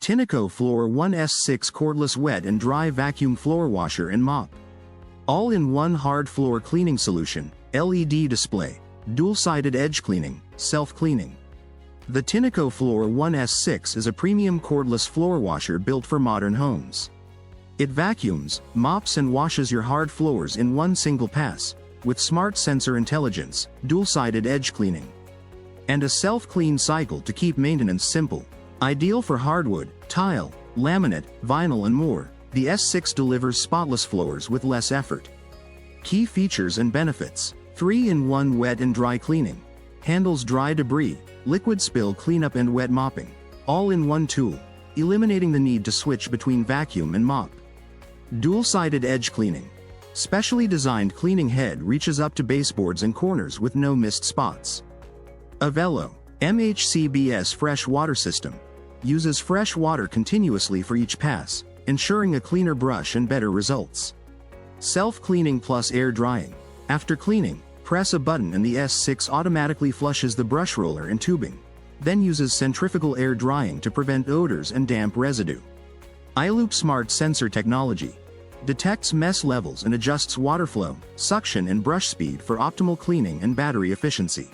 Tineco FLOOR ONE S6 Cordless Wet and Dry Vacuum Floor Washer and Mop. All-in-one hard floor cleaning solution, LED display, dual-sided edge cleaning, self-cleaning. The Tineco FLOOR ONE S6 is a premium cordless floor washer built for modern homes. It vacuums, mops and washes your hard floors in one single pass, with smart sensor intelligence, dual-sided edge cleaning, and a self-clean cycle to keep maintenance simple. Ideal for hardwood, tile, laminate, vinyl and more, the S6 delivers spotless floors with less effort. Key features and benefits: 3-in-1 wet and dry cleaning. Handles dry debris, liquid spill cleanup and wet mopping. All-in-one tool, eliminating the need to switch between vacuum and mop. Dual-sided edge cleaning. Specially designed cleaning head reaches up to baseboards and corners with no missed spots. Avelo MHCBS fresh water system. Uses fresh water continuously for each pass, ensuring a cleaner brush and better results. Self-cleaning plus air drying. After cleaning, press a button and the S6 automatically flushes the brush roller and tubing, then uses centrifugal air drying to prevent odors and damp residue. iLoop Smart Sensor Technology. Detects mess levels and adjusts water flow, suction and brush speed for optimal cleaning and battery efficiency.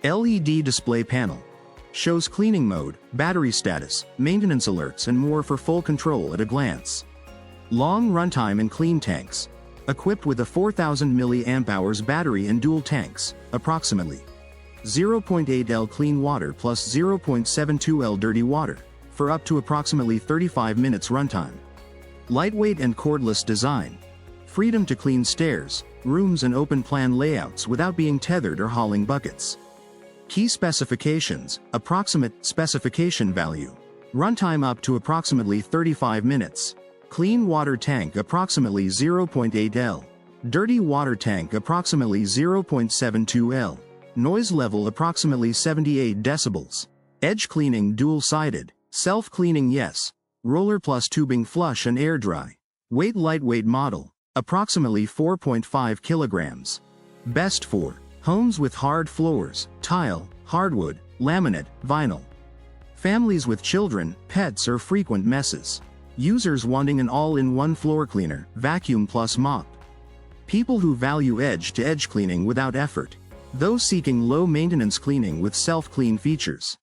LED display panel. Shows cleaning mode, battery status, maintenance alerts and more for full control at a glance. Long runtime and clean tanks. Equipped with a 4000 mAh battery and dual tanks, approximately 0.8 L clean water plus 0.72 L dirty water, for up to approximately 35 minutes runtime. Lightweight and cordless design. Freedom to clean stairs, rooms and open plan layouts without being tethered or hauling buckets. Key specifications: approximate specification value. Runtime up to approximately 35 minutes. Clean water tank approximately 0.8 L. Dirty water tank approximately 0.72 L. Noise level approximately 78 decibels. Edge cleaning dual-sided. Self-cleaning yes. Roller plus tubing flush and air dry. Weight lightweight model. Approximately 4.5 kilograms. Best for homes with hard floors, tile, hardwood, laminate, vinyl. Families with children, pets or frequent messes. Users wanting an all-in-one floor cleaner, vacuum plus mop. People who value edge-to-edge cleaning without effort. Those seeking low-maintenance cleaning with self-clean features.